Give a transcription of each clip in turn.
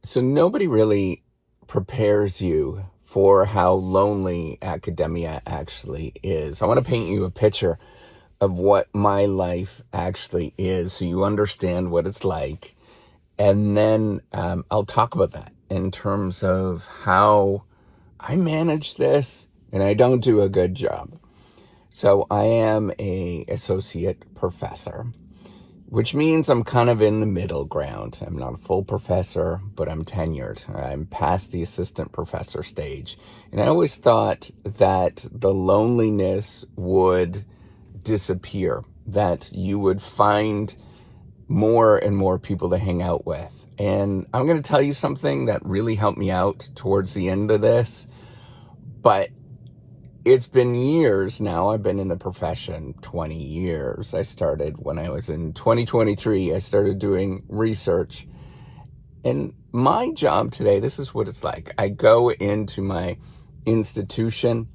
So nobody really prepares you for how lonely academia actually is. I want to paint you a picture of what my life actually is so you understand what it's like. And then I'll talk about that in terms of how I manage this and I don't do a good job. So I am a associate professor, which means I'm kind of in the middle ground. I'm not a full professor, but I'm tenured. I'm past the assistant professor stage. And I always thought that the loneliness would disappear, that you would find more and more people to hang out with. And I'm going to tell you something that really helped me out towards the end of this, but it's been years now. I've been in the profession 20 years. I started when I was in 2023. I started doing research. And my job today, this is what it's like. I go into my institution,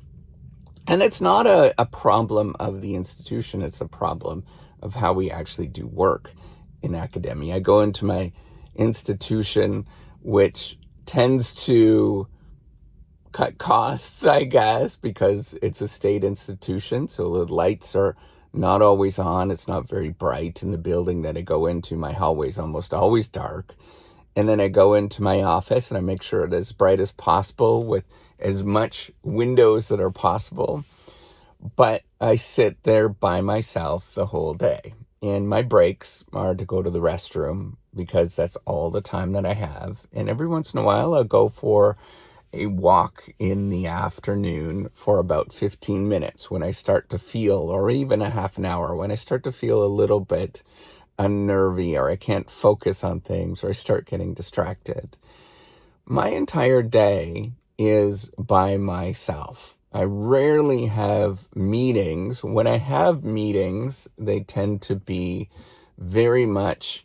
and it's not a problem of the institution. It's a problem of how we actually do work in academia. I go into my institution, which tends to cut costs, I guess, because it's a state institution. So the lights are not always on. It's not very bright in the building that I go into. My hallway's almost always dark. And then I go into my office and I make sure it's as bright as possible with as much windows that are possible. But I sit there by myself the whole day. And my breaks are to go to the restroom because that's all the time that I have. And every once in a while, I'll go for a walk in the afternoon for about 15 minutes when I start to feel, or even a half an hour, when I start to feel a little bit unnervy or I can't focus on things or I start getting distracted. My entire day is by myself. I rarely have meetings. When I have meetings, they tend to be very much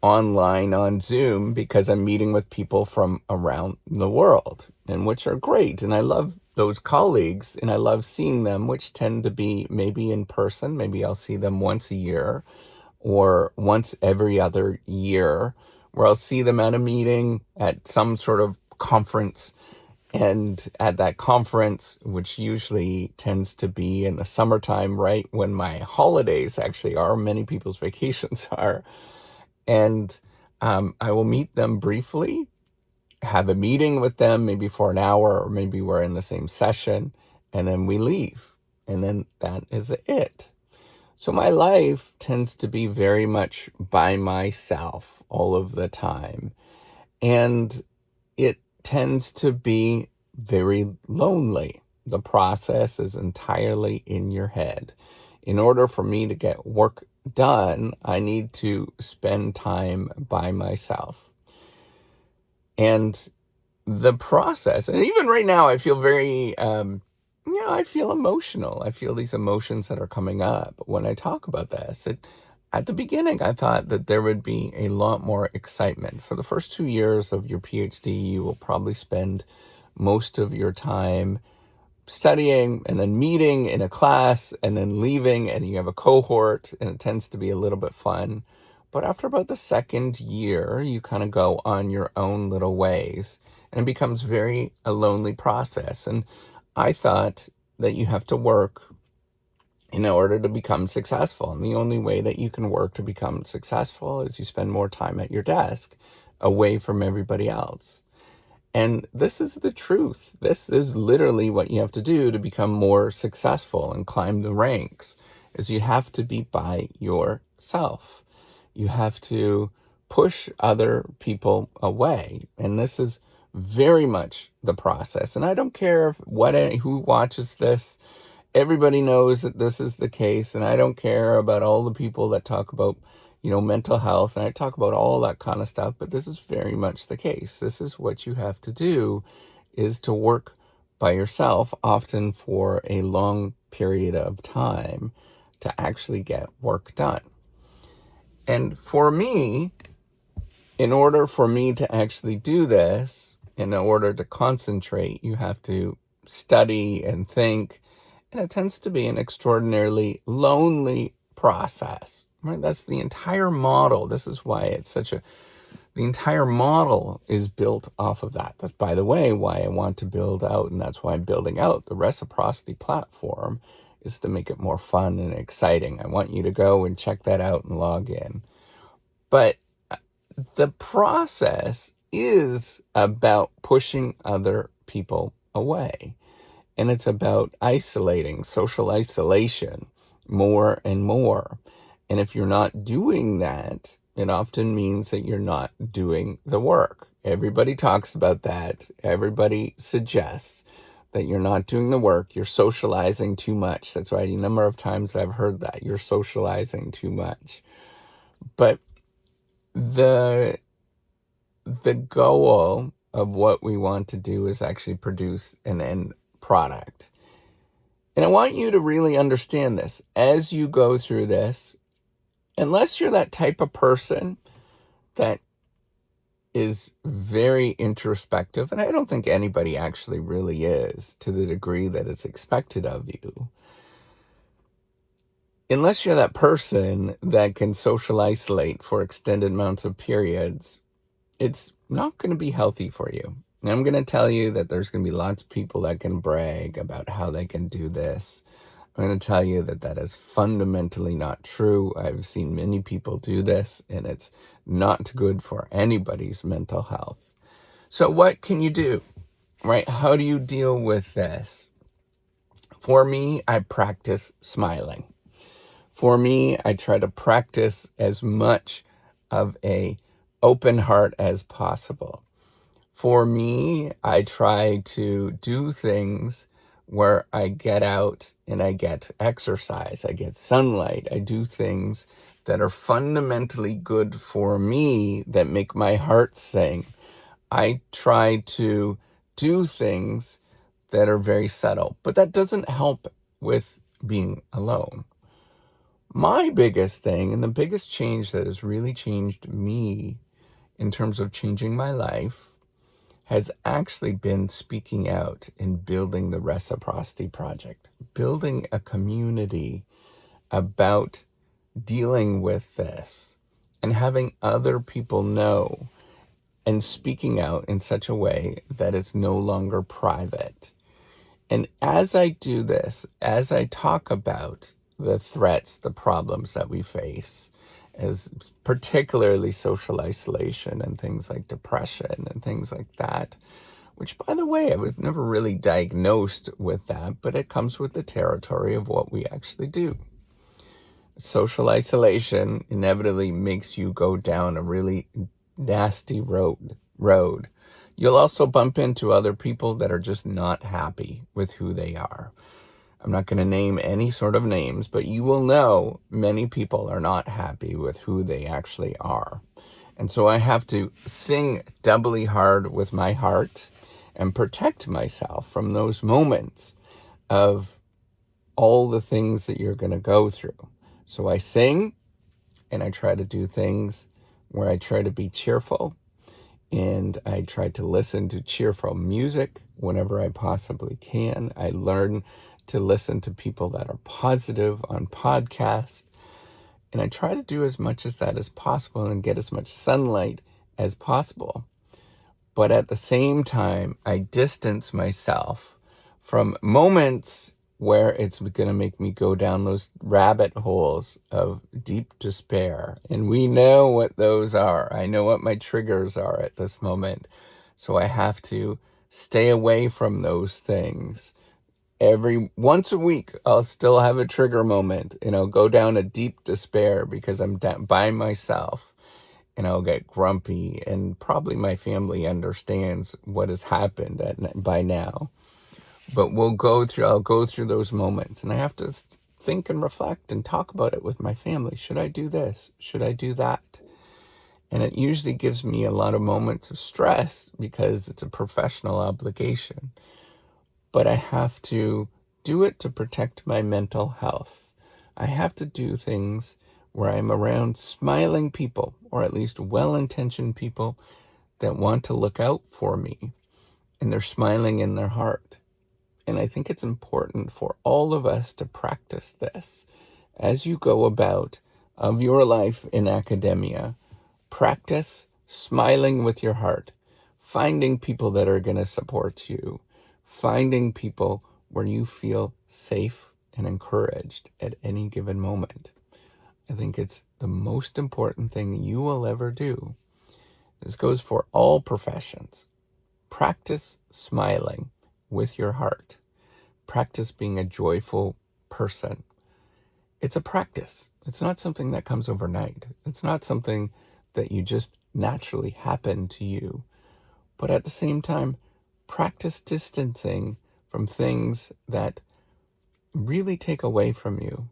online on Zoom because I'm meeting with people from around the world, and which are great. And I love those colleagues and I love seeing them, which tend to be maybe in person. Maybe I'll see them once a year or once every other year, where I'll see them at a meeting, at some sort of conference. And at that conference, which usually tends to be in the summertime, right when my holidays actually are, many people's vacations are, and I will meet them briefly, have a meeting with them, maybe for an hour, or maybe we're in the same session, and then we leave. And then that is it. So my life tends to be very much by myself all of the time. And it tends to be very lonely. The process is entirely in your head. In order for me to get work done, I need to spend time by myself. And the process, and even right now, I feel very, I feel emotional. I feel these emotions that are coming up when I talk about this. At the beginning, I thought that there would be a lot more excitement. For the first 2 years of your PhD, you will probably spend most of your time studying and then meeting in a class and then leaving, and you have a cohort, and it tends to be a little bit fun. But after about the second year, you kind of go on your own little ways, and it becomes very a lonely process. And I thought that you have to work in order to become successful. And the only way that you can work to become successful is you spend more time at your desk away from everybody else. And this is the truth. This is literally what you have to do to become more successful and climb the ranks, is you have to be by yourself. You have to push other people away. And this is very much the process. And I don't care who watches this. Everybody knows that this is the case. And I don't care about all the people that talk about mental health, and I talk about all that kind of stuff, but this is very much the case. This is what you have to do, is to work by yourself, often for a long period of time, to actually get work done. And for me, in order for me to actually do this, in order to concentrate, you have to study and think, and it tends to be an extraordinarily lonely process. Right? That's the entire model. This is why it's such a the entire model is built off of that. That's, by the way, why I want to build out, and that's why I'm building out the Reciprocity platform, is to make it more fun and exciting. I want you to go and check that out and log in. But the process is about pushing other people away. And it's about isolating, social isolation, more and more. And if you're not doing that, it often means that you're not doing the work. Everybody talks about that. Everybody suggests that you're not doing the work. You're socializing too much. That's right. A number of times I've heard that. You're socializing too much. But the goal of what we want to do is actually produce an end product. And I want you to really understand this as you go through this. Unless you're that type of person that is very introspective, and I don't think anybody actually really is to the degree that it's expected of you. Unless you're that person that can social isolate for extended amounts of periods, it's not going to be healthy for you. And I'm going to tell you that there's going to be lots of people that can brag about how they can do this. I'm going to tell you that that is fundamentally not true. I've seen many people do this, and it's not good for anybody's mental health. So what can you do, right? How do you deal with this? For me, I practice smiling. For me, I try to practice as much of a open heart as possible. For me, I try to do things where I get out and I get exercise, I get sunlight, I do things that are fundamentally good for me, that make my heart sing. I try to do things that are very subtle, but that doesn't help with being alone. My biggest thing, and the biggest change that has really changed me in terms of changing my life, has actually been speaking out and building the Reciprocity Project, building a community about dealing with this and having other people know, and speaking out in such a way that it's no longer private. And as I do this, as I talk about the threats, the problems that we face, as particularly social isolation and things like depression and things like that, which, by the way, I was never really diagnosed with that, but it comes with the territory of what we actually do. Social isolation inevitably makes you go down a really nasty road. You'll also bump into other people that are just not happy with who they are. I'm not going to name any sort of names, but you will know many people are not happy with who they actually are. And so I have to sing doubly hard with my heart and protect myself from those moments of all the things that you're going to go through. So I sing, and I try to do things where I try to be cheerful, and I try to listen to cheerful music whenever I possibly can. I learn to listen to people that are positive on podcasts, and I try to do as much as that as possible and get as much sunlight as possible. But at the same time, I distance myself from moments where it's going to make me go down those rabbit holes of deep despair. And we know what those are. I know what my triggers are at this moment. So I have to stay away from those things. Once a week, I'll still have a trigger moment, and I'll go down a deep despair because I'm by myself, and I'll get grumpy, and probably my family understands what has happened by now. But I'll go through those moments, and I have to think and reflect and talk about it with my family. Should I do this? Should I do that? And it usually gives me a lot of moments of stress because it's a professional obligation. But I have to do it to protect my mental health. I have to do things where I'm around smiling people, or at least well-intentioned people that want to look out for me, and they're smiling in their heart. And I think it's important for all of us to practice this as you go about of your life in academia. Practice smiling with your heart, finding people that are going to support you, finding people where you feel safe and encouraged at any given moment. I think it's the most important thing you will ever do. This goes for all professions. Practice smiling with your heart. Practice being a joyful person. It's a practice. It's not something that comes overnight. It's not something that you just naturally happen to you. But at the same time, practice distancing from things that really take away from you.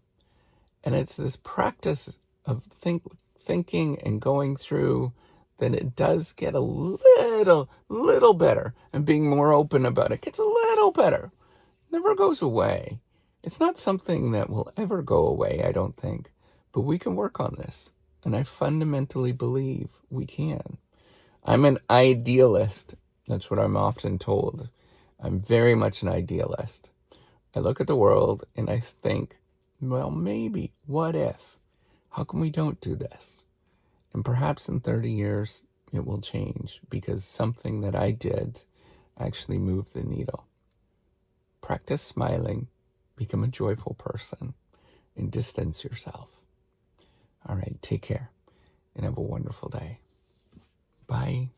And it's this practice of thinking and going through that it does get a little better, and being more open about it gets a little better. Never goes away. It's not something that will ever go away, I don't think. But we can work on this. And I fundamentally believe we can. I'm an idealist. That's what I'm often told. I'm very much an idealist. I look at the world and I think, well, maybe, what if? How come we don't do this? And perhaps in 30 years, it will change because something that I did actually moved the needle. Practice smiling, become a joyful person, and distance yourself. All right, take care and have a wonderful day. Bye.